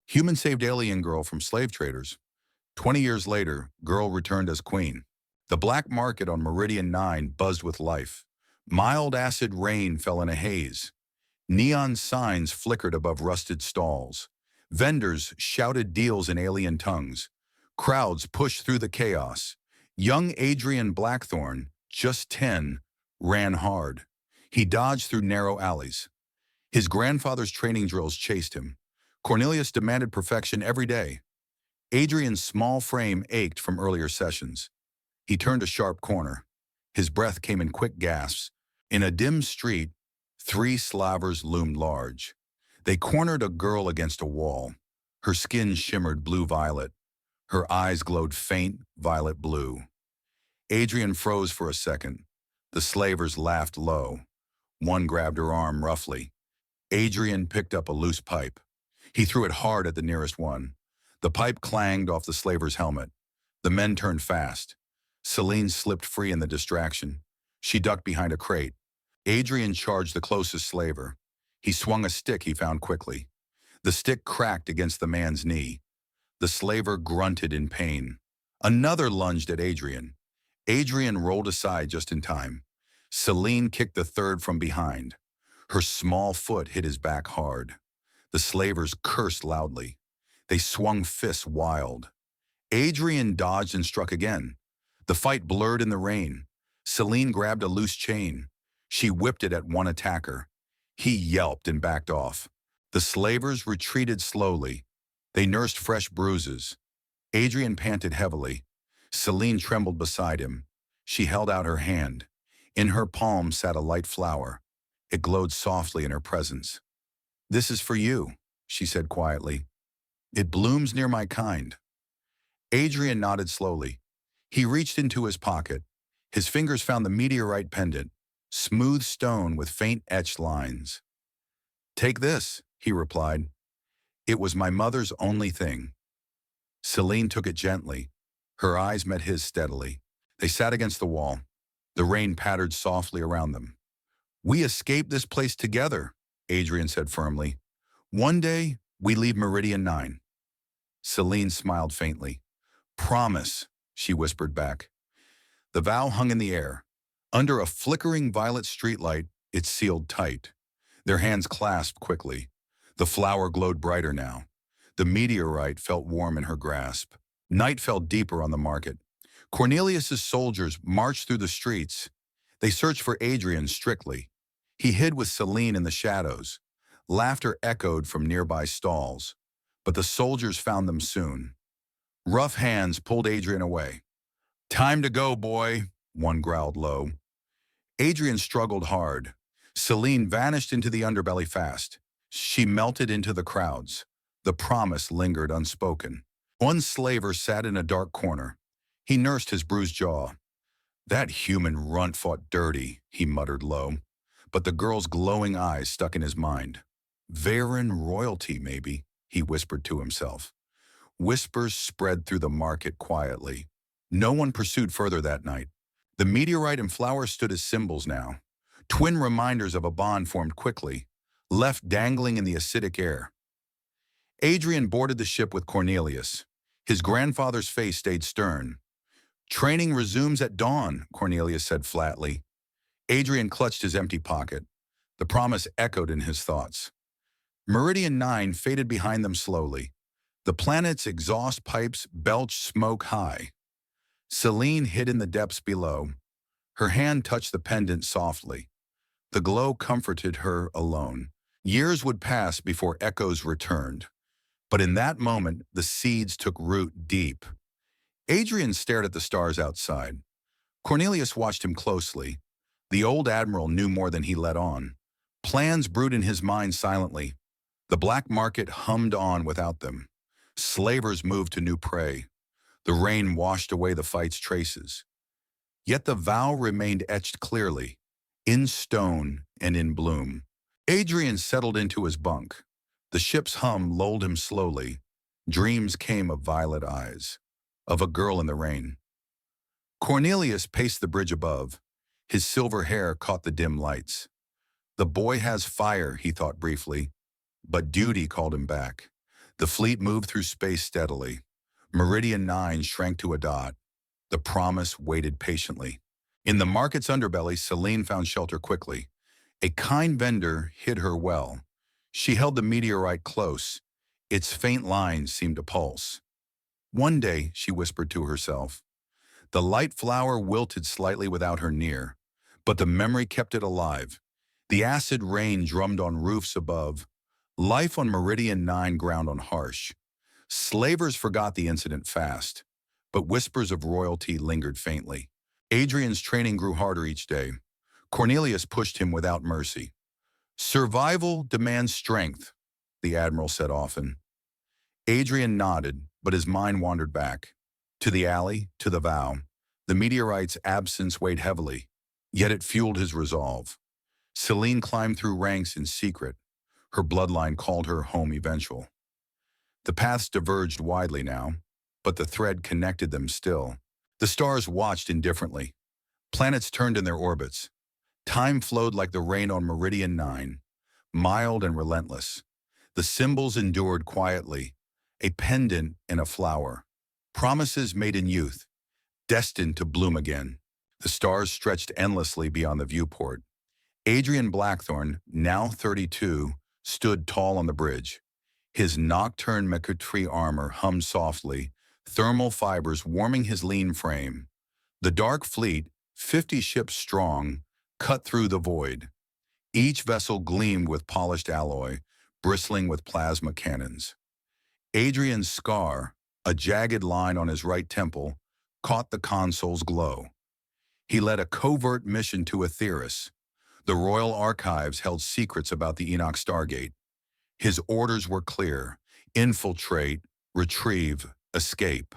Human saved alien girl from slave traders. 20 years later, girl returned as queen. The black market on Meridian 9 buzzed with life. Mild acid rain fell in a haze. Neon signs flickered above rusted stalls. Vendors shouted deals in alien tongues. Crowds pushed through the chaos. Young Adrian Blackthorne, just 10, ran hard. He dodged through narrow alleys. His grandfather's training drills chased him. Cornelius demanded perfection every day. Adrian's small frame ached from earlier sessions. He turned a sharp corner. His breath came in quick gasps. In a dim street, 3 slavers loomed large. They cornered a girl against a wall. Her skin shimmered blue-violet. Her eyes glowed faint violet blue. Adrian froze for a second. The slavers laughed low. One grabbed her arm roughly. Adrian picked up a loose pipe. He threw it hard at the nearest one. The pipe clanged off the slaver's helmet. The men turned fast. Celine slipped free in the distraction. She ducked behind a crate. Adrian charged the closest slaver. He swung a stick he found quickly. The stick cracked against the man's knee. The slaver grunted in pain. Another lunged at Adrian. Adrian rolled aside just in time. Celine kicked the third from behind. Her small foot hit his back hard. The slavers cursed loudly. They swung fists wild. Adrian dodged and struck again. The fight blurred in the rain. Celine grabbed a loose chain. She whipped it at one attacker. He yelped and backed off. The slavers retreated slowly. They nursed fresh bruises. Adrian panted heavily. Celine trembled beside him. She held out her hand. In her palm sat a light flower. It glowed softly in her presence. "This is for you," she said quietly. "It blooms near my kind." Adrian nodded slowly. He reached into his pocket. His fingers found the meteorite pendant, smooth stone with faint etched lines. "Take this," he replied. "It was my mother's only thing." Celine took it gently. Her eyes met his steadily. They sat against the wall. The rain pattered softly around them. "We escaped this place together," Adrian said firmly. "One day, we leave Meridian 9. Celine smiled faintly. "Promise," she whispered back. The vow hung in the air. Under a flickering violet streetlight, it sealed tight. Their hands clasped quickly. The flower glowed brighter now. The meteorite felt warm in her grasp. Night fell deeper on the market. Cornelius's soldiers marched through the streets. They searched for Adrian strictly. He hid with Celine in the shadows. Laughter echoed from nearby stalls. But the soldiers found them soon. Rough hands pulled Adrian away. "Time to go, boy," one growled low. Adrian struggled hard. Celine vanished into the underbelly fast. She melted into the crowds. The promise lingered unspoken. One slaver sat in a dark corner. He nursed his bruised jaw. "That human runt fought dirty," he muttered low. But the girl's glowing eyes stuck in his mind. "Veyran royalty, maybe," he whispered to himself. Whispers spread through the market quietly. No one pursued further that night. The meteorite and flower stood as symbols now. Twin reminders of a bond formed quickly, left dangling in the acidic air. Adrian boarded the ship with Cornelius. His grandfather's face stayed stern. "Training resumes at dawn," Cornelius said flatly. Adrian clutched his empty pocket. The promise echoed in his thoughts. Meridian 9 faded behind them slowly. The planet's exhaust pipes belched smoke high. Celine hid in the depths below. Her hand touched the pendant softly. The glow comforted her alone. Years would pass before echoes returned. But in that moment, the seeds took root deep. Adrian stared at the stars outside. Cornelius watched him closely. The old admiral knew more than he let on. Plans brewed in his mind silently. The black market hummed on without them. Slavers moved to new prey. The rain washed away the fight's traces. Yet the vow remained etched clearly, in stone and in bloom. Adrian settled into his bunk. The ship's hum lulled him slowly. Dreams came of violet eyes, of a girl in the rain. Cornelius paced the bridge above. His silver hair caught the dim lights. The boy has fire, he thought briefly, but duty called him back. The fleet moved through space steadily. Meridian 9 shrank to a dot. The promise waited patiently. In the market's underbelly, Celine found shelter quickly. A kind vendor hid her well. She held the meteorite close. Its faint lines seemed to pulse. One day, she whispered to herself. The light flower wilted slightly without her near, but the memory kept it alive. The acid rain drummed on roofs above. Life on Meridian 9 ground on harsh. Slavers forgot the incident fast, but whispers of royalty lingered faintly. Adrian's training grew harder each day. Cornelius pushed him without mercy. Survival demands strength, the admiral said often. Adrian nodded, but his mind wandered back. To the alley, to the vow. The meteorite's absence weighed heavily, yet it fueled his resolve. Celine climbed through ranks in secret. Her bloodline called her home eventual. The paths diverged widely now, but the thread connected them still. The stars watched indifferently. Planets turned in their orbits. Time flowed like the rain on Meridian 9, mild and relentless. The symbols endured quietly, a pendant and a flower. Promises made in youth, destined to bloom again. The stars stretched endlessly beyond the viewport. Adrian Blackthorne, now 32, stood tall on the bridge. His nocturne mequetrefe armor hummed softly, thermal fibers warming his lean frame. The dark fleet, 50 ships strong, cut through the void. Each vessel gleamed with polished alloy, bristling with plasma cannons. Adrian's scar, a jagged line on his right temple, caught the console's glow. He led a covert mission to Aetheris. The Royal Archives held secrets about the Enoch Stargate. His orders were clear: infiltrate, retrieve, escape.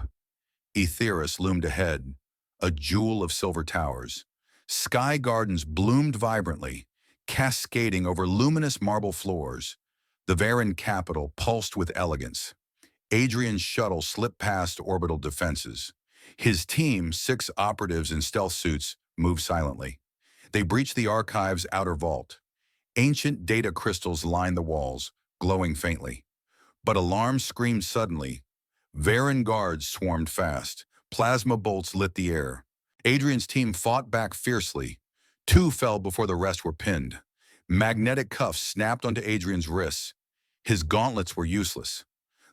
Aetheris loomed ahead, a jewel of silver towers. Sky gardens bloomed vibrantly, cascading over luminous marble floors. The Veyran capital pulsed with elegance. Adrian's shuttle slipped past orbital defenses. His team, 6 operatives in stealth suits, moved silently. They breached the archive's outer vault. Ancient data crystals lined the walls, glowing faintly. But alarms screamed suddenly. Veyran guards swarmed fast. Plasma bolts lit the air. Adrian's team fought back fiercely. 2 fell before the rest were pinned. Magnetic cuffs snapped onto Adrian's wrists. His gauntlets were useless.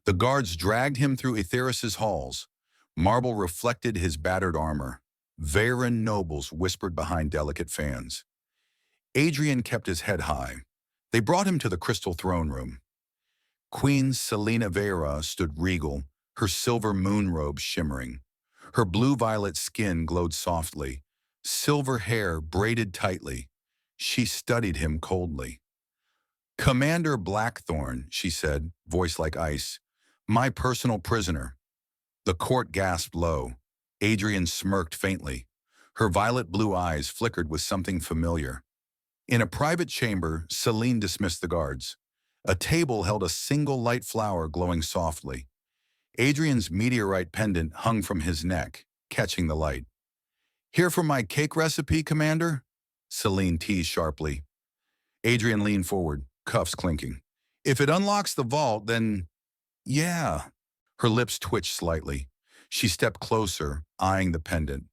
The guards dragged him through Aetheris' halls. Marble reflected his battered armor. Veyran nobles whispered behind delicate fans. Adrian kept his head high. They brought him to the crystal throne room. Queen Selena Veyra stood regal, her silver moon robe shimmering. Her blue-violet skin glowed softly, silver hair braided tightly. She studied him coldly. "Commander Blackthorne," she said, voice like ice, "my personal prisoner." The court gasped low. Adrian smirked faintly. Her violet blue eyes flickered with something familiar. In a private chamber, Celine dismissed the guards. A table held a single light flower glowing softly. Adrian's meteorite pendant hung from his neck, catching the light. "Here for my cake recipe, Commander?" Celine teased sharply. Adrian leaned forward, cuffs clinking. "If it unlocks the vault, then yeah." Her lips twitched slightly. She stepped closer, eyeing the pendant.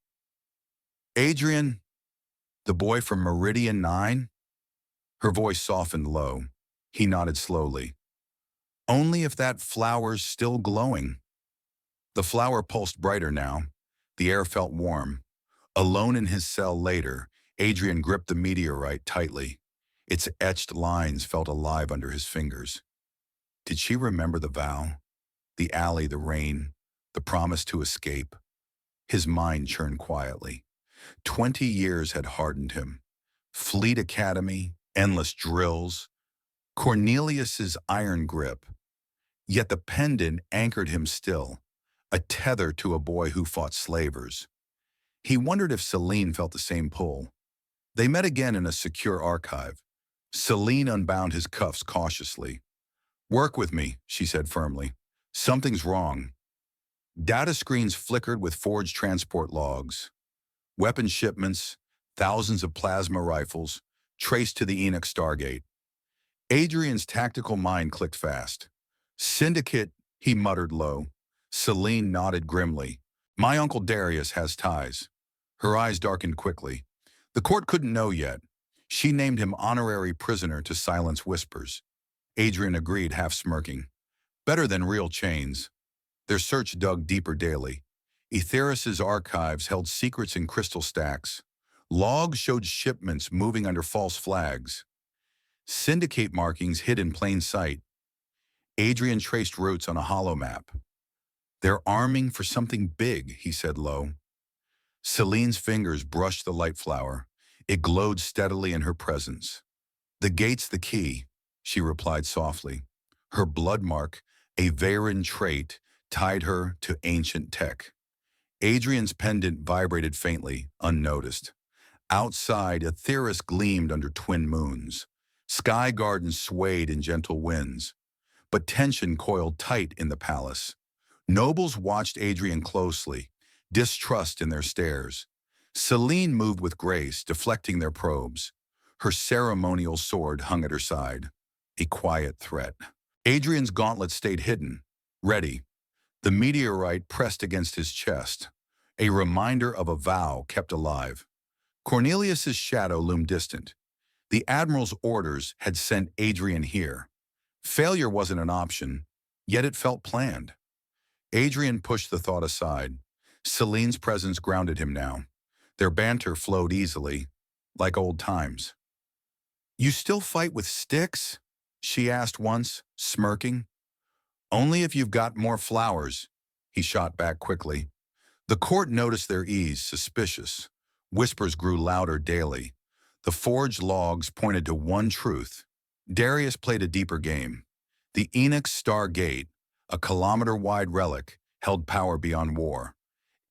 "Adrian, the boy from Meridian 9? Her voice softened low. He nodded slowly. "Only if that flower's still glowing." The flower pulsed brighter now. The air felt warm. Alone in his cell later, Adrian gripped the meteorite tightly. Its etched lines felt alive under his fingers. Did she remember the vow? The alley, the rain, the promise to escape? His mind churned quietly. 20 years had hardened him. Fleet Academy, endless drills, Cornelius's iron grip. Yet the pendant anchored him still, a tether to a boy who fought slavers. He wondered if Celine felt the same pull. They met again in a secure archive. Celine unbound his cuffs cautiously. "Work with me," she said firmly. "Something's wrong." Data screens flickered with forged transport logs. Weapon shipments, thousands of plasma rifles, traced to the Enoch Stargate. Adrian's tactical mind clicked fast. Syndicate, he muttered low. Celine nodded grimly. My uncle Darius has ties. Her eyes darkened quickly. The court couldn't know yet. She named him honorary prisoner to silence whispers. Adrian agreed, half smirking. Better than real chains. Their search dug deeper daily. Aetheris's archives held secrets in crystal stacks. Logs showed shipments moving under false flags. Syndicate markings hid in plain sight. Adrian traced routes on a hollow map. They're arming for something big, he said low. Celine's fingers brushed the light flower. It glowed steadily in her presence. The gate's the key, she replied softly. Her blood mark, a Veyran trait, tied her to ancient tech. Adrian's pendant vibrated faintly, unnoticed. Outside, Aetheris gleamed under twin moons. Sky gardens swayed in gentle winds. But tension coiled tight in the palace. Nobles watched Adrian closely, distrust in their stares. Celine moved with grace, deflecting their probes. Her ceremonial sword hung at her side, a quiet threat. Adrian's gauntlet stayed hidden, ready. The meteorite pressed against his chest, a reminder of a vow kept alive. Cornelius's shadow loomed distant. The admiral's orders had sent Adrian here. Failure wasn't an option, yet it felt planned. Adrian pushed the thought aside. Celine's presence grounded him now. Their banter flowed easily, like old times. You still fight with sticks? She asked once, smirking. Only if you've got more flowers, he shot back quickly. The court noticed their ease, suspicious. Whispers grew louder daily. The forged logs pointed to one truth. Darius played a deeper game. The Enoch Star Gate, a kilometer-wide relic, held power beyond war.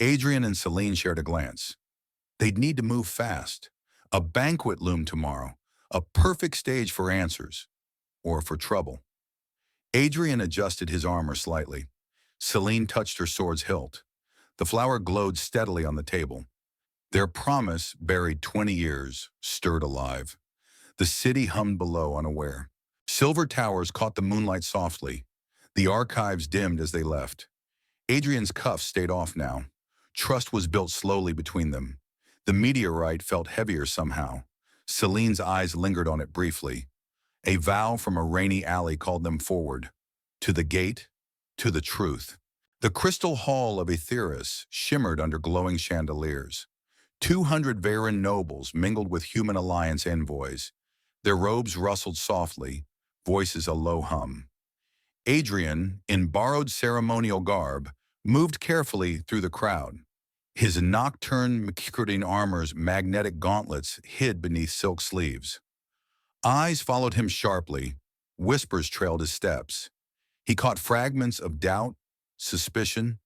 Adrian and Celine shared a glance. They'd need to move fast. A banquet loomed tomorrow, a perfect stage for answers, or for trouble. Adrian adjusted his armor slightly. Celine touched her sword's hilt. The flower glowed steadily on the table. Their promise, buried 20 years, stirred alive. The city hummed below, unaware. Silver towers caught the moonlight softly. The archives dimmed as they left. Adrian's cuffs stayed off now. Trust was built slowly between them. The meteorite felt heavier somehow. Celine's eyes lingered on it briefly. A vow from a rainy alley called them forward. To the gate, to the truth. The crystal hall of Aetheris shimmered under glowing chandeliers. 200 Veyran nobles mingled with human alliance envoys. Their robes rustled softly, voices a low hum. Adrian, in borrowed ceremonial garb, moved carefully through the crowd. His nocturne Makikurdine armor's magnetic gauntlets hid beneath silk sleeves. Eyes followed him sharply. Whispers trailed his steps. He caught fragments of doubt, suspicion,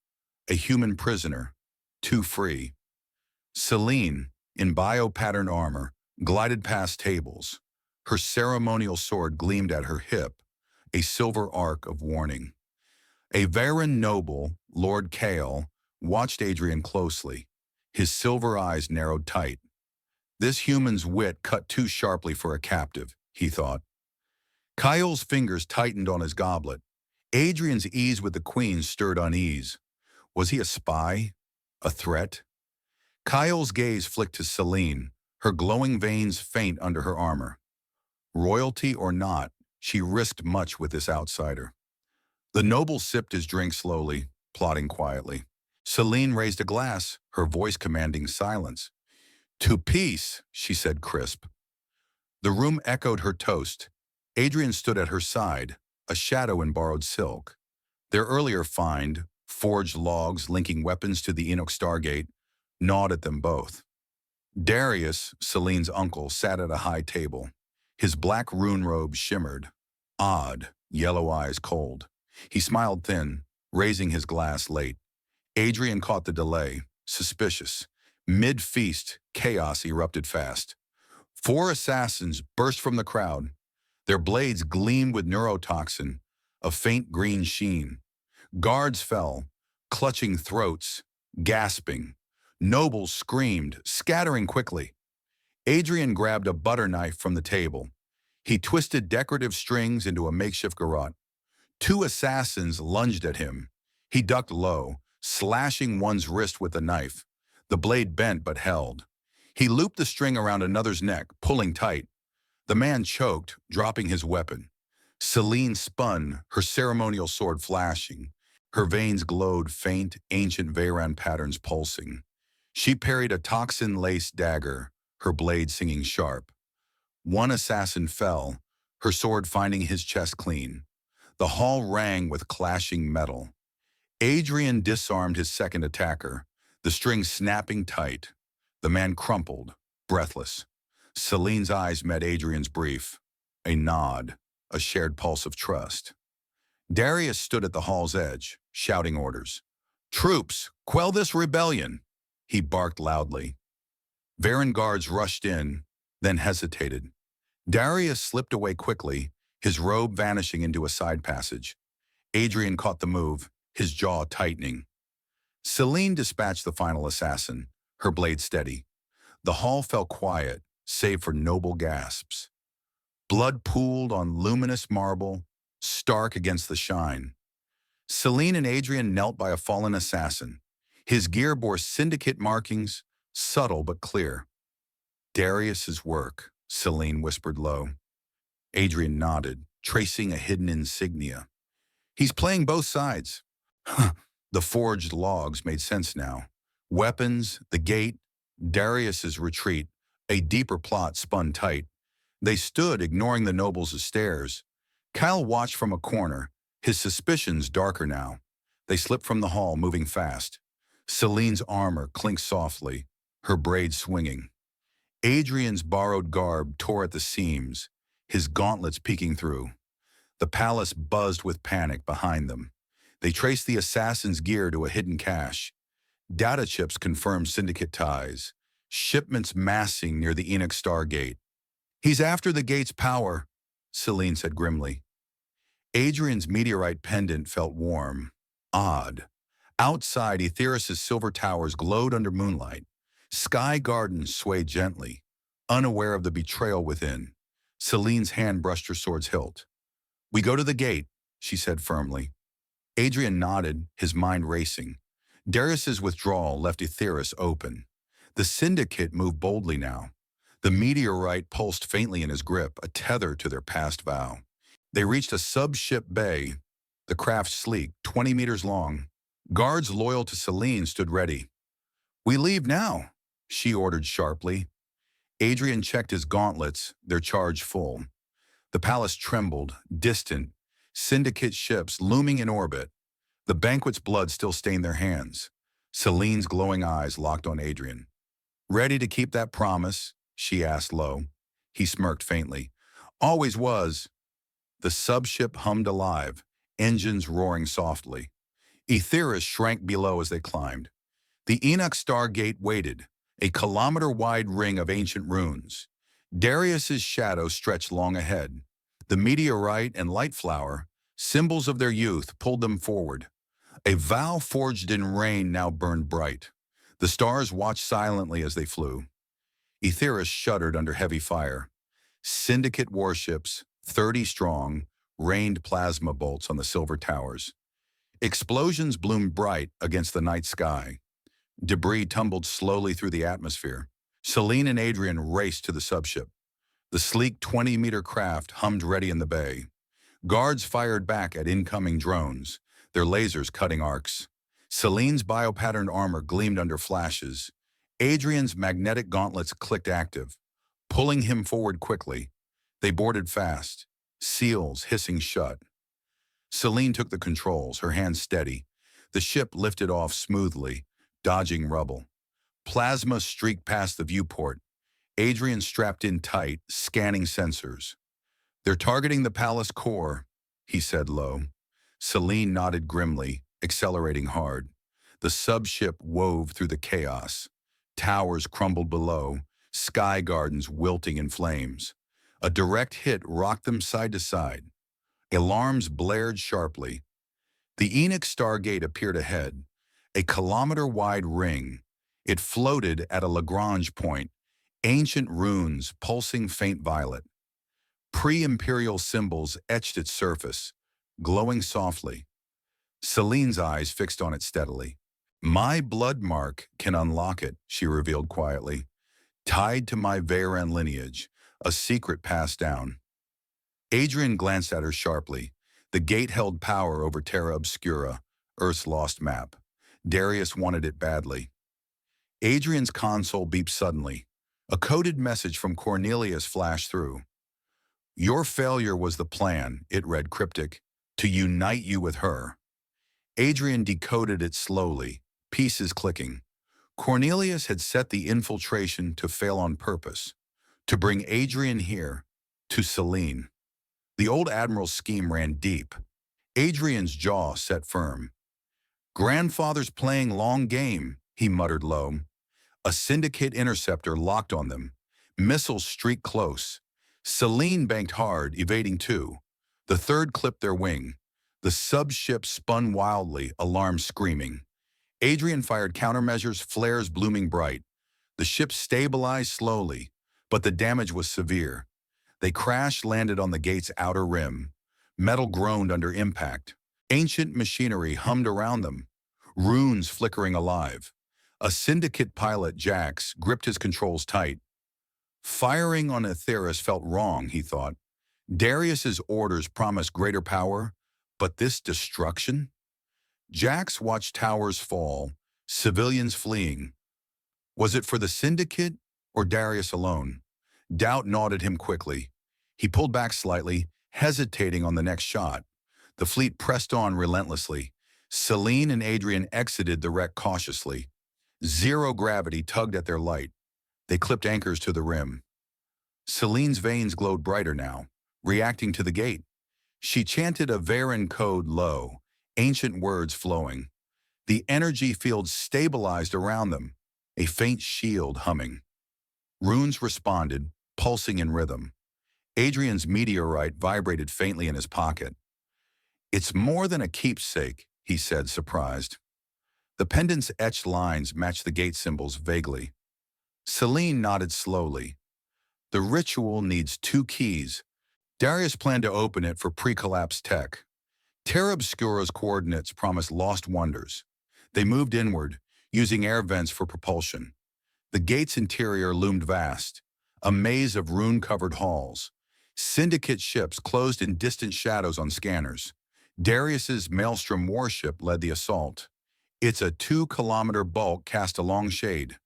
a human prisoner, too free. Celine, in bio-patterned armor, glided past tables. Her ceremonial sword gleamed at her hip, a silver arc of warning. A Veyran noble, Lord Kael, watched Adrian closely. His silver eyes narrowed tight. This human's wit cut too sharply for a captive, he thought. Kael's fingers tightened on his goblet. Adrian's ease with the queen stirred unease. Was he a spy? A threat? Kael's gaze flicked to Celine, her glowing veins faint under her armor. Royalty or not, she risked much with this outsider. The noble sipped his drink slowly, plotting quietly. Celine raised a glass, her voice commanding silence. To peace, she said crisp. The room echoed her toast. Adrian stood at her side, a shadow in borrowed silk. Their earlier find, forged logs linking weapons to the Enoch Stargate, gnawed at them both. Darius, Celine's uncle, sat at a high table. His black rune robe shimmered. Odd, yellow eyes cold. He smiled thin, raising his glass late. Adrian caught the delay, suspicious. Mid-feast, chaos erupted fast. 4 assassins burst from the crowd. Their blades gleamed with neurotoxin, a faint green sheen. Guards fell, clutching throats, gasping. Nobles screamed, scattering quickly. Adrian grabbed a butter knife from the table. He twisted decorative strings into a makeshift garrote. Two assassins lunged at him. He ducked low, slashing one's wrist with a knife. The blade bent but held. He looped the string around another's neck, pulling tight. The man choked, dropping his weapon. Celine spun, her ceremonial sword flashing. Her veins glowed faint, ancient Veyran patterns pulsing. She parried a toxin-laced dagger, her blade singing sharp. One assassin fell, her sword finding his chest clean. The hall rang with clashing metal. Adrian disarmed his second attacker, the string snapping tight. The man crumpled, breathless. Celine's eyes met Adrian's brief. A nod, a shared pulse of trust. Darius stood at the hall's edge, shouting orders. "Troops, quell this rebellion!" He barked loudly. Veyran guards rushed in, then hesitated. Darius slipped away quickly, his robe vanishing into a side passage. Adrian caught the move, his jaw tightening. Celine dispatched the final assassin, her blade steady. The hall fell quiet, save for noble gasps. Blood pooled on luminous marble, stark against the shine. Celine and Adrian knelt by a fallen assassin. His gear bore Syndicate markings, subtle but clear. "Darius's work," Celine whispered low. Adrian nodded, tracing a hidden insignia. "He's playing both sides." The forged logs made sense now. Weapons, the gate, Darius's retreat, a deeper plot spun tight. They stood, ignoring the nobles' stares. Kyle watched from a corner, his suspicions darker now. They slipped from the hall, moving fast. Celine's armor clinked softly, her braids swinging. Adrian's borrowed garb tore at the seams, his gauntlets peeking through. The palace buzzed with panic behind them. They traced the assassin's gear to a hidden cache. Data chips confirmed Syndicate ties, shipments massing near the Enoch Star Gate. "He's after the gate's power," Celine said grimly. Adrian's meteorite pendant felt warm, odd. Outside, Aetheris' silver towers glowed under moonlight. Sky gardens swayed gently, unaware of the betrayal within. Celine's hand brushed her sword's hilt. "We go to the gate," she said firmly. Adrian nodded, his mind racing. Darius's withdrawal left Aetheris open. The Syndicate moved boldly now. The meteorite pulsed faintly in his grip, a tether to their past vow. They reached a sub-ship bay, the craft sleek, 20 meters long. Guards loyal to Celine stood ready. "We leave now," she ordered sharply. Adrian checked his gauntlets, their charge full. The palace trembled, distant, Syndicate ships looming in orbit. The banquet's blood still stained their hands. Celine's glowing eyes locked on Adrian. "Ready to keep that promise?" she asked low. He smirked faintly. "Always was." The sub-ship hummed alive, engines roaring softly. Aetheris shrank below as they climbed. The Enoch Star Gate waited, a kilometer-wide ring of ancient runes. Darius's shadow stretched long ahead. The meteorite and light flower, symbols of their youth, pulled them forward. A vow forged in rain now burned bright. The stars watched silently as they flew. Aetheris shuddered under heavy fire. Syndicate warships, 30 strong, rained plasma bolts on the silver towers. Explosions bloomed bright against the night sky. Debris tumbled slowly through the atmosphere. Celine and Adrian raced to the subship. The sleek 20-meter craft hummed ready in the bay. Guards fired back at incoming drones, their lasers cutting arcs. Celine's biopatterned armor gleamed under flashes. Adrian's magnetic gauntlets clicked active, pulling him forward quickly. They boarded fast, seals hissing shut. Celine took the controls, her hands steady. The ship lifted off smoothly, dodging rubble. Plasma streaked past the viewport. Adrian strapped in tight, scanning sensors. "They're targeting the palace core," he said low. Celine nodded grimly, accelerating hard. The subship wove through the chaos. Towers crumbled below, sky gardens wilting in flames. A direct hit rocked them side to side. Alarms blared sharply. The Enoch Star Gate appeared ahead, a kilometer-wide ring. It floated at a Lagrange point, ancient runes pulsing faint violet. Pre-imperial symbols etched its surface, glowing softly. Celine's eyes fixed on it steadily. My blood mark can unlock it, she revealed quietly. Tied to my Veyran lineage, a secret passed down. Adrian glanced at her sharply. The gate held power over Terra Obscura, Earth's lost map. Darius wanted it badly. Adrian's console beeped suddenly. A coded message from Cornelius flashed through. Your failure was the plan, it read cryptic, to unite you with her. Adrian decoded it slowly, pieces clicking. Cornelius had set the infiltration to fail on purpose, to bring Adrian here, to Celine. The old admiral's scheme ran deep. Adrian's jaw set firm. Grandfather's playing long game, he muttered low. A Syndicate interceptor locked on them. Missiles streaked close. Celine banked hard, evading two. The third clipped their wing. The sub-ship spun wildly, alarm screaming. Adrian fired countermeasures, flares blooming bright. The ship stabilized slowly, but the damage was severe. They crash-landed on the gate's outer rim. Metal groaned under impact. Ancient machinery hummed around them, runes flickering alive. A Syndicate pilot, Jax, gripped his controls tight. Firing on Aetheris felt wrong, he thought. Darius's orders promised greater power, but this destruction? Jax watched towers fall, civilians fleeing. Was it for the Syndicate or Darius alone? Doubt gnawed at him quickly. He pulled back slightly, hesitating on the next shot. The fleet pressed on relentlessly. Celine and Adrian exited the wreck cautiously. Zero gravity tugged at their light. They clipped anchors to the rim. Celine's veins glowed brighter now, reacting to the gate. She chanted a Veyran code low, ancient words flowing. The energy field stabilized around them, a faint shield humming. Runes responded, pulsing in rhythm. Adrian's meteorite vibrated faintly in his pocket. It's more than a keepsake, he said, surprised. The pendant's etched lines matched the gate symbols vaguely. Celine nodded slowly. The ritual needs 2 keys. Darius planned to open it for pre-collapse tech. Terra Obscura's coordinates promised lost wonders. They moved inward, using air vents for propulsion. The gate's interior loomed vast, a maze of rune-covered halls. Syndicate ships closed in distant shadows on scanners. Darius's Maelstrom warship led the assault. Its a 2-kilometer bulk cast a long shade.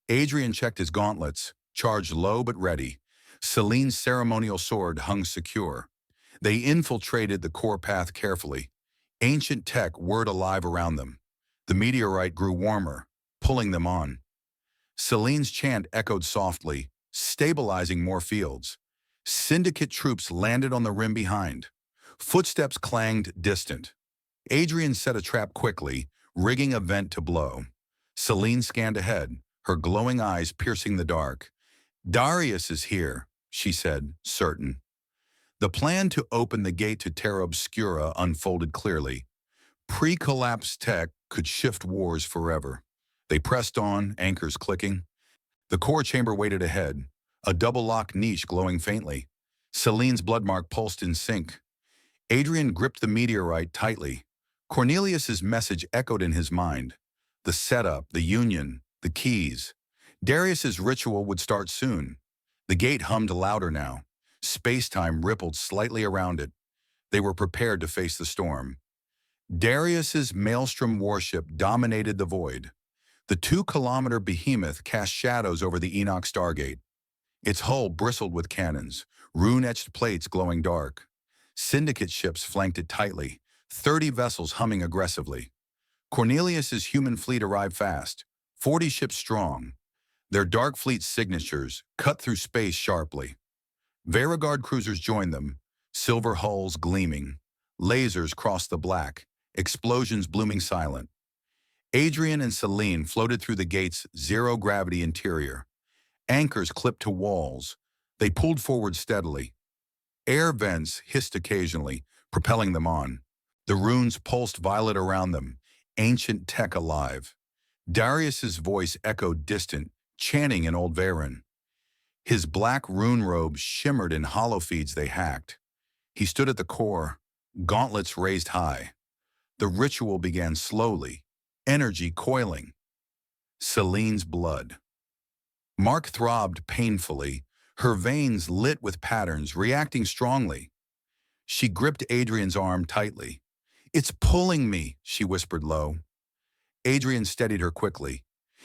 Adrian checked his gauntlets, charged low but ready. Celine's ceremonial sword hung secure. They infiltrated the core path carefully. Ancient tech whirred alive around them. The meteorite grew warmer, pulling them on. Celine's chant echoed softly, stabilizing more fields. Syndicate troops landed on the rim behind. Footsteps clanged distant. Adrian set a trap quickly, rigging a vent to blow. Celine scanned ahead, her glowing eyes piercing the dark. Darius is here, she said, certain. The plan to open the gate to Terra Obscura unfolded clearly. Pre-collapse tech could shift wars forever. They pressed on, anchors clicking. The core chamber waited ahead, a double-lock niche glowing faintly. Celine's bloodmark pulsed in sync. Adrian gripped the meteorite tightly. Cornelius's message echoed in his mind. The setup, the union, the keys. Darius's ritual would start soon. The gate hummed louder now. Space-time rippled slightly around it. They were prepared to face the storm. Darius's Maelstrom warship dominated the void. The 2-kilometer behemoth cast shadows over the Enoch Stargate. Its hull bristled with cannons, rune-etched plates glowing dark. Syndicate ships flanked it tightly, 30 vessels humming aggressively. Cornelius's human fleet arrived fast, 40 ships strong. Their dark fleet signatures cut through space sharply. Vairagard cruisers joined them, silver hulls gleaming. Lasers crossed the black, explosions blooming silent. Adrian and Celine floated through the gate's zero-gravity interior. Anchors clipped to walls. They pulled forward steadily. Air vents hissed occasionally, propelling them on. The runes pulsed violet around them, ancient tech alive. Darius's voice echoed distant, chanting in Old Veyran. His black rune robe shimmered in hollow feeds they hacked. He stood at the core, gauntlets raised high. The ritual began slowly, energy coiling. Celine's blood. Mark throbbed painfully, her veins lit with patterns, reacting strongly. She gripped Adrian's arm tightly. "It's pulling me," she whispered low. Adrian steadied her quickly.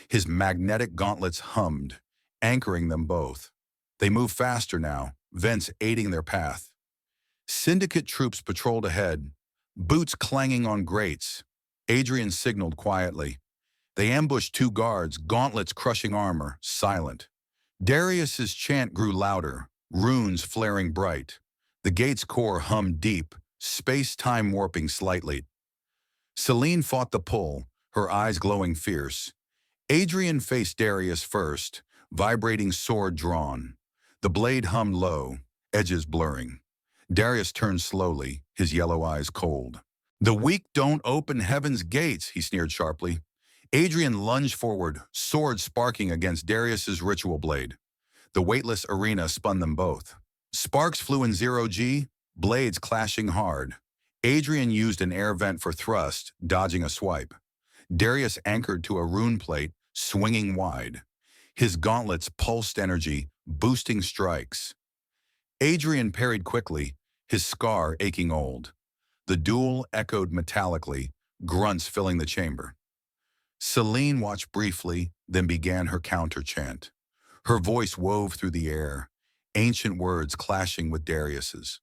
His magnetic gauntlets hummed, anchoring them both. They moved faster now, vents aiding their path. Syndicate troops patrolled ahead, boots clanging on grates. Adrian signaled quietly. They ambushed two guards, gauntlets crushing armor, silent. Darius's chant grew louder, runes flaring bright. The gate's core hummed deep, space-time warping slightly. Celine fought the pull, her eyes glowing fierce. Adrian faced Darius first, vibrating sword drawn. The blade hummed low, edges blurring. Darius turned slowly, his yellow eyes cold. "The weak don't open heaven's gates," he sneered sharply. Adrian lunged forward, sword sparking against Darius's ritual blade. The weightless arena spun them both. Sparks flew in 0G, blades clashing hard. Adrian used an air vent for thrust, dodging a swipe. Darius anchored to a rune plate, swinging wide. His gauntlets pulsed energy, boosting strikes. Adrian parried quickly, his scar aching old. The duel echoed metallically, grunts filling the chamber. Celine watched briefly, then began her counter chant. Her voice wove through the air, ancient words clashing with Darius's.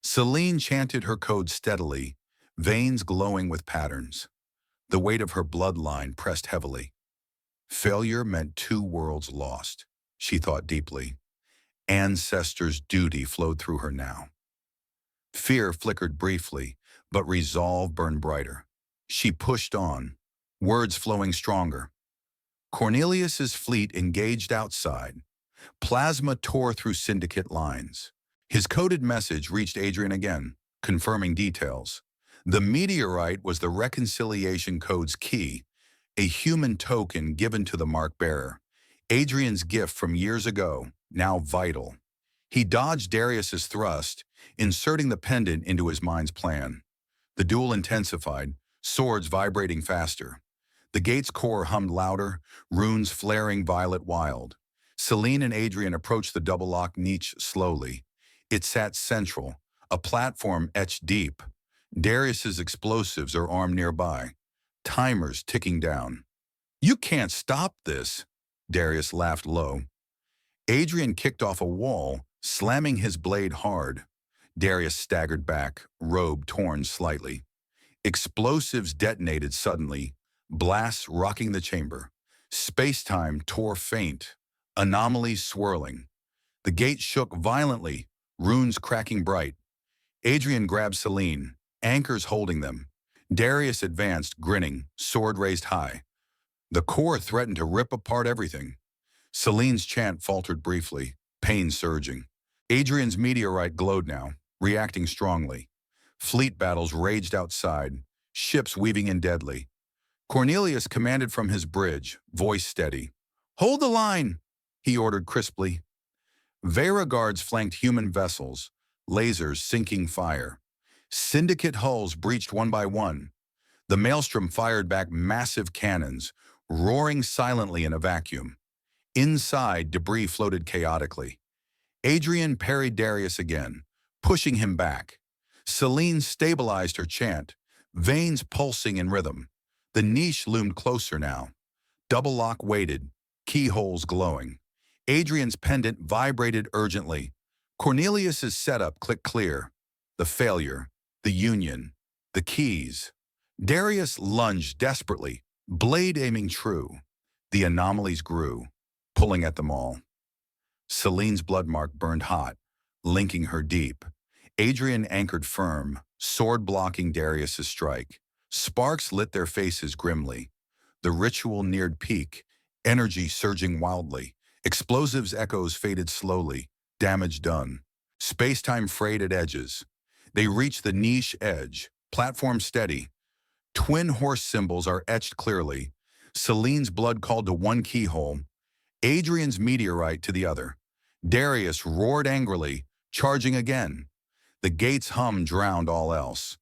Celine chanted her code steadily, veins glowing with patterns. The weight of her bloodline pressed heavily. Failure meant two worlds lost, she thought deeply. Ancestors' duty flowed through her now. Fear flickered briefly, but resolve burned brighter. She pushed on, words flowing stronger. Cornelius's fleet engaged outside. Plasma tore through Syndicate lines. His coded message reached Adrian again, confirming details. The meteorite was the reconciliation code's key, a human token given to the mark bearer. Adrian's gift from years ago, now vital. He dodged Darius's thrust, inserting the pendant into his mind's plan. The duel intensified, swords vibrating faster. The gate's core hummed louder, runes flaring violet wild. Celine and Adrian approached the double-lock niche slowly. It sat central, a platform etched deep. Darius's explosives are armed nearby, timers ticking down. "You can't stop this," Darius laughed low. Adrian kicked off a wall, slamming his blade hard. Darius staggered back, robe torn slightly. Explosives detonated suddenly, blasts rocking the chamber. Space-time tore faint, anomalies swirling. The gate shook violently, runes cracking bright. Adrian grabbed Celine, anchors holding them. Darius advanced, grinning, sword raised high. The core threatened to rip apart everything. Celine's chant faltered briefly, pain surging. Adrian's meteorite glowed now, reacting strongly. Fleet battles raged outside, ships weaving in deadly. Cornelius commanded from his bridge, voice steady. "Hold the line," he ordered crisply. Veyran guards flanked human vessels, lasers sinking fire. Syndicate hulls breached one by one. The maelstrom fired back massive cannons, roaring silently in a vacuum. Inside, debris floated chaotically. Adrian parried Darius again, pushing him back. Celine stabilized her chant, veins pulsing in rhythm. The niche loomed closer now. Double lock waited, keyholes glowing. Adrian's pendant vibrated urgently. Cornelius's setup clicked clear. The failure, the union, the keys. Darius lunged desperately, blade aiming true. The anomalies grew, pulling at them all. Celine's blood mark burned hot, linking her deep. Adrian anchored firm, sword blocking Darius's strike. Sparks lit their faces grimly. The ritual neared peak, energy surging wildly. Explosives echoes faded slowly, damage done. Space-time frayed at edges. They reached the niche edge, platform steady. Twin horse symbols are etched clearly. Celine's blood called to one keyhole, Adrian's meteorite to the other. Darius roared angrily, charging again. The gate's hum drowned all else.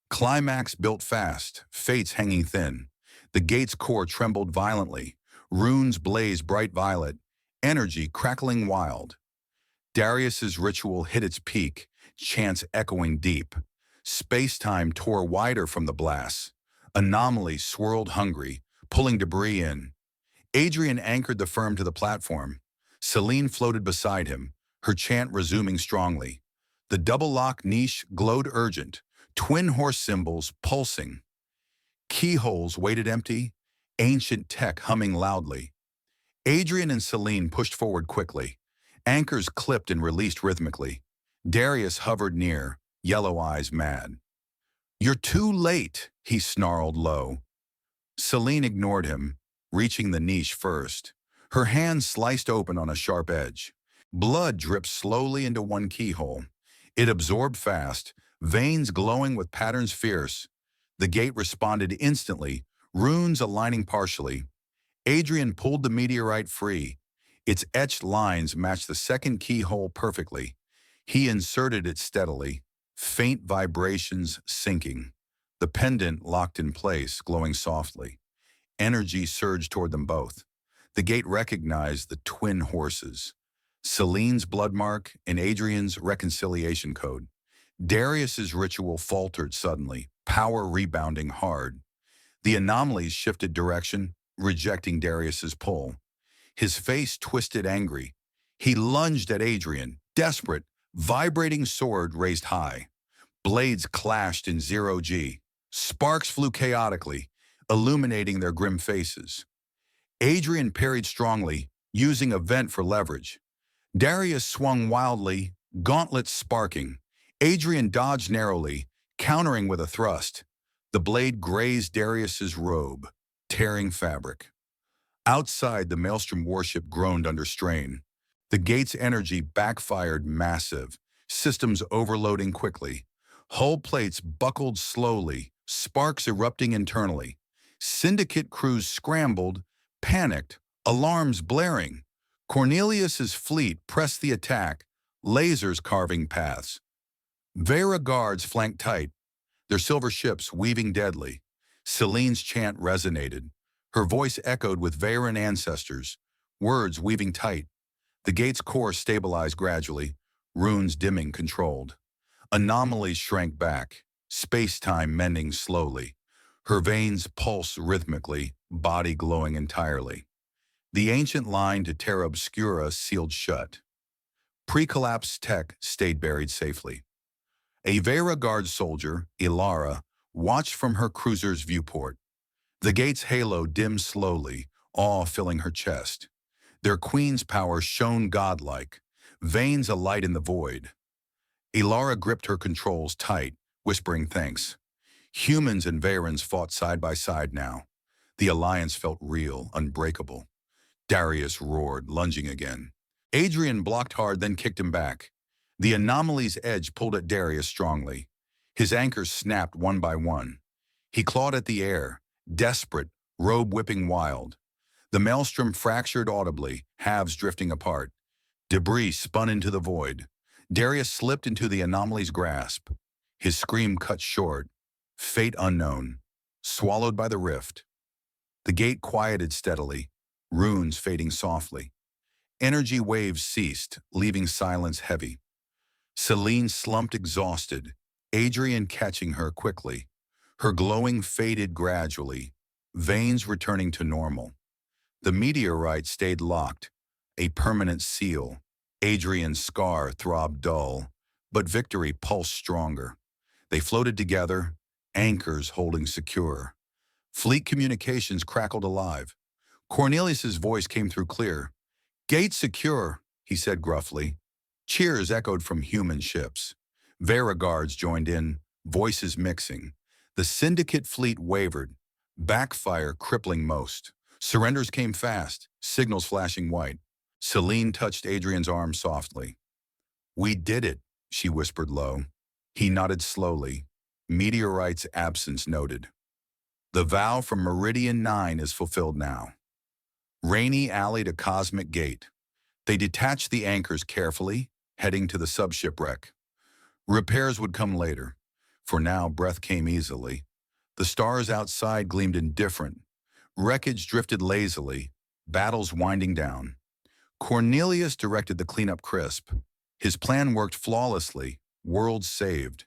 Climax built fast, fates hanging thin. The gate's core trembled violently. Runes blazed bright violet, energy crackling wild. Darius's ritual hit its peak, chants echoing deep. Space-time tore wider from the blast. Anomalies swirled hungry, pulling debris in. Adrian anchored the firm to the platform. Celine floated beside him, her chant resuming strongly. The double-lock niche glowed urgent, twin horse symbols pulsing. Keyholes waited empty, ancient tech humming loudly. Adrian and Celine pushed forward quickly. Anchors clipped and released rhythmically. Darius hovered near, yellow eyes mad. "You're too late," he snarled low. Celine ignored him, reaching the niche first. Her hand sliced open on a sharp edge. Blood dripped slowly into one keyhole. It absorbed fast, veins glowing with patterns fierce. The gate responded instantly, runes aligning partially. Adrian pulled the meteorite free. Its etched lines matched the second keyhole perfectly. He inserted it steadily, faint vibrations sinking. The pendant locked in place, glowing softly. Energy surged toward them both. The gate recognized the twin horses. Celine's bloodmark and Adrian's reconciliation code. Darius's ritual faltered suddenly, power rebounding hard. The anomalies shifted direction, rejecting Darius's pull. His face twisted angry. He lunged at Adrian, desperate, vibrating sword raised high. Blades clashed in zero-G. Sparks flew chaotically, illuminating their grim faces. Adrian parried strongly, using a vent for leverage. Darius swung wildly, gauntlets sparking. Adrian dodged narrowly, countering with a thrust. The blade grazed Darius's robe, tearing fabric. Outside, the Maelstrom warship groaned under strain. The gate's energy backfired massive, systems overloading quickly. Hull plates buckled slowly, sparks erupting internally. Syndicate crews scrambled, panicked, alarms blaring. Cornelius's fleet pressed the attack, lasers carving paths. Veyran guards flanked tight, their silver ships weaving deadly. Celine's chant resonated. Her voice echoed with Veyran ancestors, words weaving tight. The gate's core stabilized gradually, runes dimming controlled. Anomalies shrank back, space-time mending slowly. Her veins pulsed rhythmically, body glowing entirely. The ancient line to Terra Obscura sealed shut. Pre-collapse tech stayed buried safely. A Veyran guard soldier, Ilara, watched from her cruiser's viewport. The gate's halo dimmed slowly, awe filling her chest. Their queen's power shone godlike, veins alight in the void. Ilara gripped her controls tight, whispering thanks. Humans and Veyrans fought side by side now. The alliance felt real, unbreakable. Darius roared, lunging again. Adrian blocked hard, then kicked him back. The anomaly's edge pulled at Darius strongly. His anchors snapped one by one. He clawed at the air, desperate, robe whipping wild. The maelstrom fractured audibly, halves drifting apart. Debris spun into the void. Darius slipped into the anomaly's grasp. His scream cut short. Fate unknown. Swallowed by the rift. The gate quieted steadily, runes fading softly. Energy waves ceased, leaving silence heavy. Celine slumped exhausted, Adrian catching her quickly. Her glowing faded gradually, veins returning to normal. The meteorite stayed locked, a permanent seal. Adrian's scar throbbed dull, but victory pulsed stronger. They floated together, anchors holding secure. Fleet communications crackled alive. Cornelius's voice came through clear. "Gate secure," he said gruffly. Cheers echoed from human ships. Veyran guards joined in, voices mixing. The Syndicate fleet wavered, backfire crippling most. Surrenders came fast, signals flashing white. Celine touched Adrian's arm softly. "We did it," she whispered low. He nodded slowly, meteorite's absence noted. The vow from Meridian 9 is fulfilled now. Rainy alley to cosmic gate. They detached the anchors carefully, heading to the subshipwreck. Repairs would come later. For now, breath came easily. The stars outside gleamed indifferent. Wreckage drifted lazily, battles winding down. Cornelius directed the cleanup crisp. His plan worked flawlessly, worlds saved.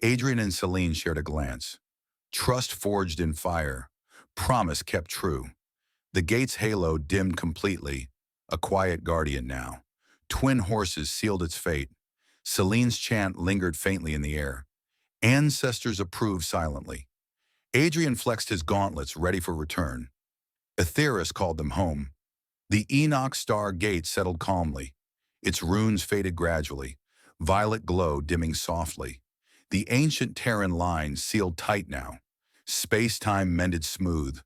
Adrian and Celine shared a glance. Trust forged in fire. Promise kept true. The gate's halo dimmed completely. A quiet guardian now. Twin horses sealed its fate. Celine's chant lingered faintly in the air. Ancestors approved silently. Adrian flexed his gauntlets, ready for return. Aetheris called them home. The Enoch star gate settled calmly. Its runes faded gradually, violet glow dimming softly. The ancient Terran lines sealed tight now. Space-time mended smooth,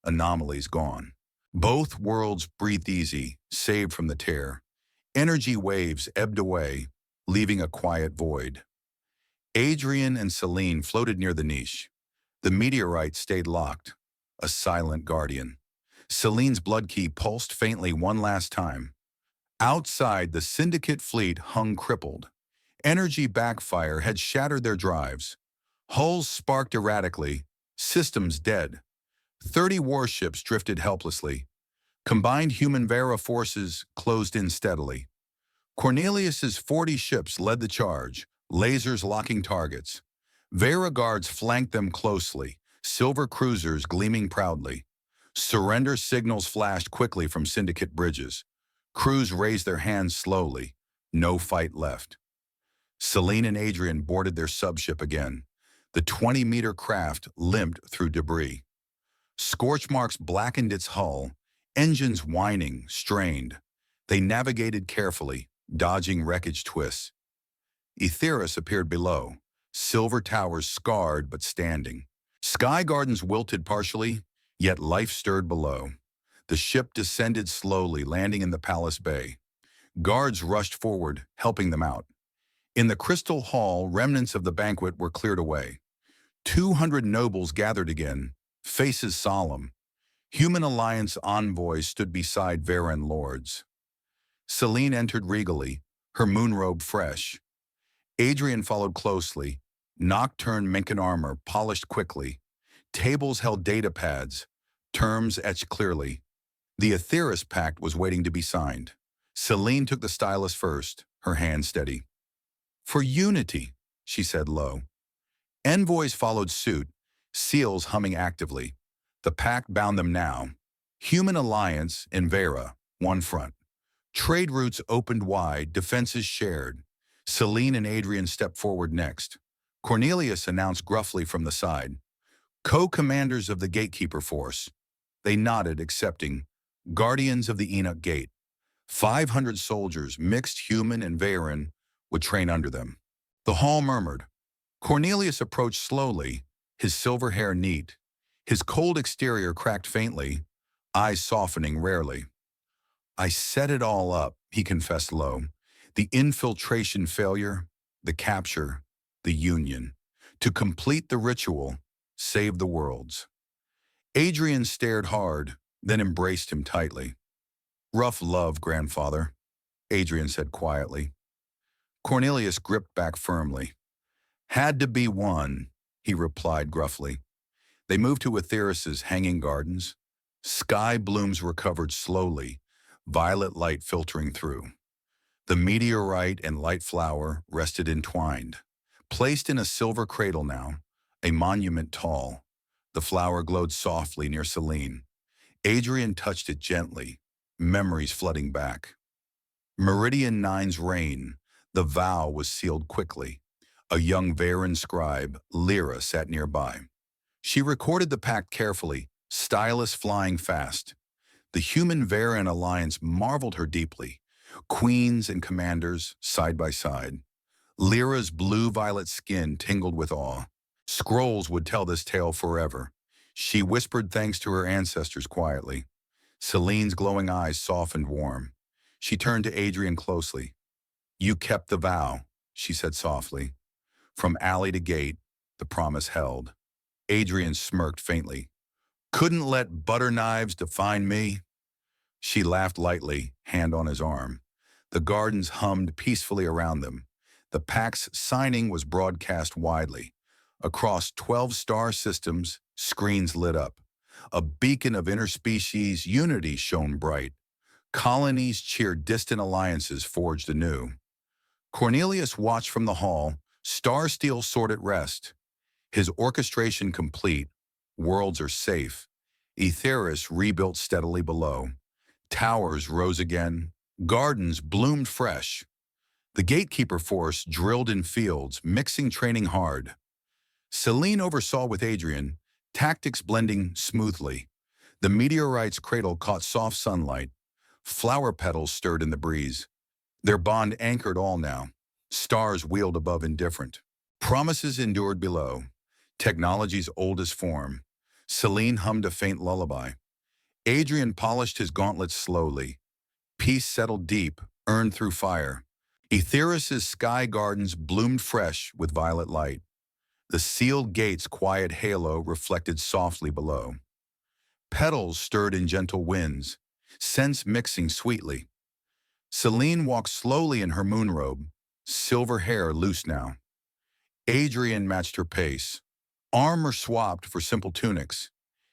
anomalies gone. Both worlds breathed easy, saved from the tear. Energy waves ebbed away, leaving a quiet void. Adrian and Celine floated near the niche. The meteorite stayed locked, a silent guardian. Celine's blood key pulsed faintly one last time. Outside, the Syndicate fleet hung crippled. Energy backfire had shattered their drives. Hulls sparked erratically, systems dead. 30 warships drifted helplessly. Combined human Veyran forces closed in steadily. Cornelius's 40 ships led the charge, lasers locking targets. Veyran guards flanked them closely, silver cruisers gleaming proudly. Surrender signals flashed quickly from Syndicate bridges. Crews raised their hands slowly. No fight left. Celine and Adrian boarded their subship again. The 20-meter craft limped through debris. Scorch marks blackened its hull, engines whining, strained. They navigated carefully, dodging wreckage twists. Aetheris appeared below, silver towers scarred but standing. Sky gardens wilted partially, yet life stirred below. The ship descended slowly, landing in the palace bay. Guards rushed forward, helping them out. In the crystal hall, remnants of the banquet were cleared away. 200 nobles gathered again, faces solemn. Human Alliance envoys stood beside Veyran lords. Celine entered regally, her moonrobe fresh. Adrian followed closely, nocturne Menken armor polished quickly. Tables held data pads, terms etched clearly. The Aetheris pact was waiting to be signed. Celine took the stylus first, her hand steady. "For unity," she said low. Envoys followed suit, seals humming actively. The pact bound them now. Human Alliance and Veyran, one front. Trade routes opened wide, defenses shared. Celine and Adrian stepped forward next. Cornelius announced gruffly from the side. Co-commanders of the gatekeeper force. They nodded, accepting. Guardians of the Enoch Gate. 500 soldiers, mixed human and Veyran, would train under them. The hall murmured. Cornelius approached slowly, his silver hair neat. His cold exterior cracked faintly, eyes softening rarely. "I set it all up," he confessed low. "The infiltration failure, the capture, the union. To complete the ritual, save the worlds." Adrian stared hard, then embraced him tightly. "Rough love, grandfather," Adrian said quietly. Cornelius gripped back firmly. "Had to be one," he replied gruffly. They moved to Aetheris's hanging gardens. Sky blooms recovered slowly, violet light filtering through. The meteorite and light flower rested entwined. Placed in a silver cradle now, a monument tall. The flower glowed softly near Celine. Adrian touched it gently, memories flooding back. Meridian Nine's reign, the vow was sealed quickly. A young Veyran scribe, Lyra, sat nearby. She recorded the pact carefully, stylus flying fast. The human Veyran alliance marveled her deeply. Queens and commanders, side by side. Lyra's blue-violet skin tingled with awe. Scrolls would tell this tale forever. She whispered thanks to her ancestors quietly. Celine's glowing eyes softened warm. She turned to Adrian closely. "You kept the vow," she said softly. From alley to gate, the promise held. Adrian smirked faintly. "Couldn't let butter knives define me?" She laughed lightly, hand on his arm. The gardens hummed peacefully around them. The pact's signing was broadcast widely. Across 12 star systems, screens lit up. A beacon of interspecies unity shone bright. Colonies cheered distant alliances forged anew. Cornelius watched from the hall, star steel sword at rest. His orchestration complete, worlds are safe. Aetheris rebuilt steadily below. Towers rose again, gardens bloomed fresh. The gatekeeper force drilled in fields, mixing training hard. Celine oversaw with Adrian, tactics blending smoothly. The meteorite's cradle caught soft sunlight. Flower petals stirred in the breeze. Their bond anchored all now. Stars wheeled above indifferent. Promises endured below. Technology's oldest form. Celine hummed a faint lullaby. Adrian polished his gauntlets slowly. Peace settled deep, earned through fire. Aetheris's sky gardens bloomed fresh with violet light. The sealed gate's quiet halo reflected softly below. Petals stirred in gentle winds, scents mixing sweetly. Celine walked slowly in her moonrobe, silver hair loose now. Adrian matched her pace. Armor swapped for simple tunics.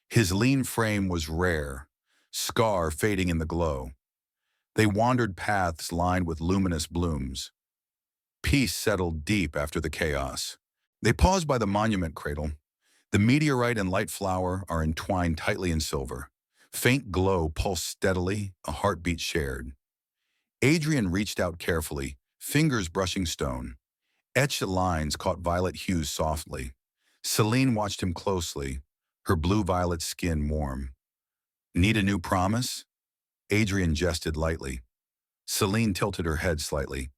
His lean frame was rare, scar fading in the glow. They wandered paths lined with luminous blooms. Peace settled deep after the chaos. They paused by the monument cradle. The meteorite and light flower are entwined tightly in silver. Faint glow pulsed steadily, a heartbeat shared. Adrian reached out carefully, fingers brushing stone. Etched lines caught violet hues softly. Celine watched him closely, her blue-violet skin warm. Need a new promise? Adrian jested lightly. Celine tilted her head slightly.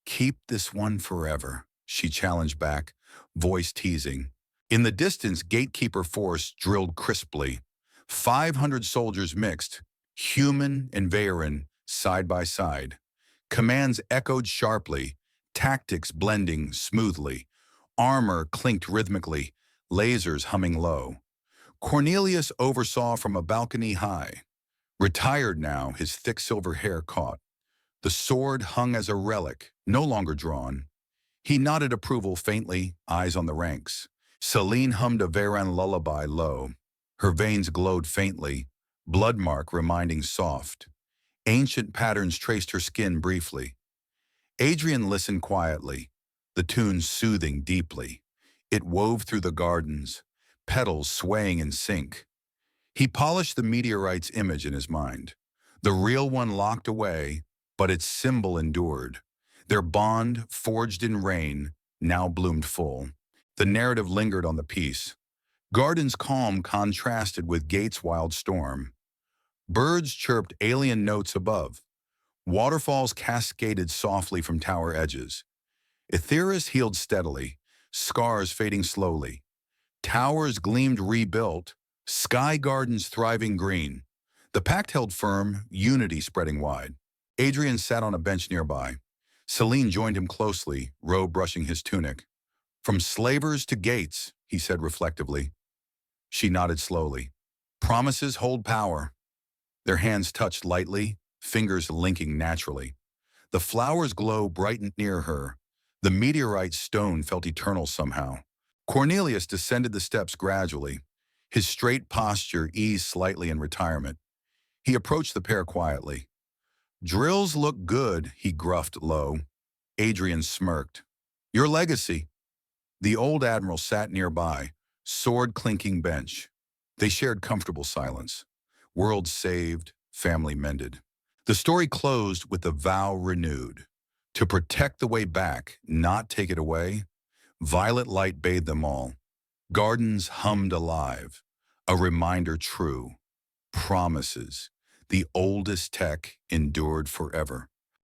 Keep this one forever, she challenged back, voice teasing. In the distance, gatekeeper force drilled crisply. 500 soldiers mixed, human and Veyran, side by side. Commands echoed sharply, tactics blending smoothly. Armor clinked rhythmically, lasers humming low. Cornelius oversaw from a balcony high. Retired now, his thick silver hair caught. The sword hung as a relic, no longer drawn. He nodded approval faintly, eyes on the ranks. Celine hummed a Veyran lullaby low. Her veins glowed faintly, blood mark reminding soft. Ancient patterns traced her skin briefly. Adrian listened quietly, the tune soothing deeply. It wove through the gardens, petals swaying in sync. He polished the meteorite's image in his mind. The real one locked away, but its symbol endured. Their bond, forged in rain, now bloomed full. The narrative lingered on the piece. Gardens' calm contrasted with gates' wild storm. Birds chirped alien notes above. Waterfalls cascaded softly from tower edges. Aetheris healed steadily, scars fading slowly. Towers gleamed rebuilt, sky gardens thriving green. The pact held firm, unity spreading wide. Adrian sat on a bench nearby. Celine joined him closely, robe brushing his tunic. From slavers to gates, he said reflectively. She nodded slowly. Promises hold power. Their hands touched lightly, fingers linking naturally. The flower's glow brightened near her. The meteorite stone felt eternal somehow. Cornelius descended the steps gradually. His straight posture eased slightly in retirement. He approached the pair quietly. Drills look good, he gruffed low. Adrian smirked. Your legacy. The old admiral sat nearby, sword-clinking bench. They shared comfortable silence. World saved, family mended. The story closed with the vow renewed. To protect the way back, not take it away. Violet light bathed them all. Gardens hummed alive. A reminder true. Promises. The oldest tech endured forever.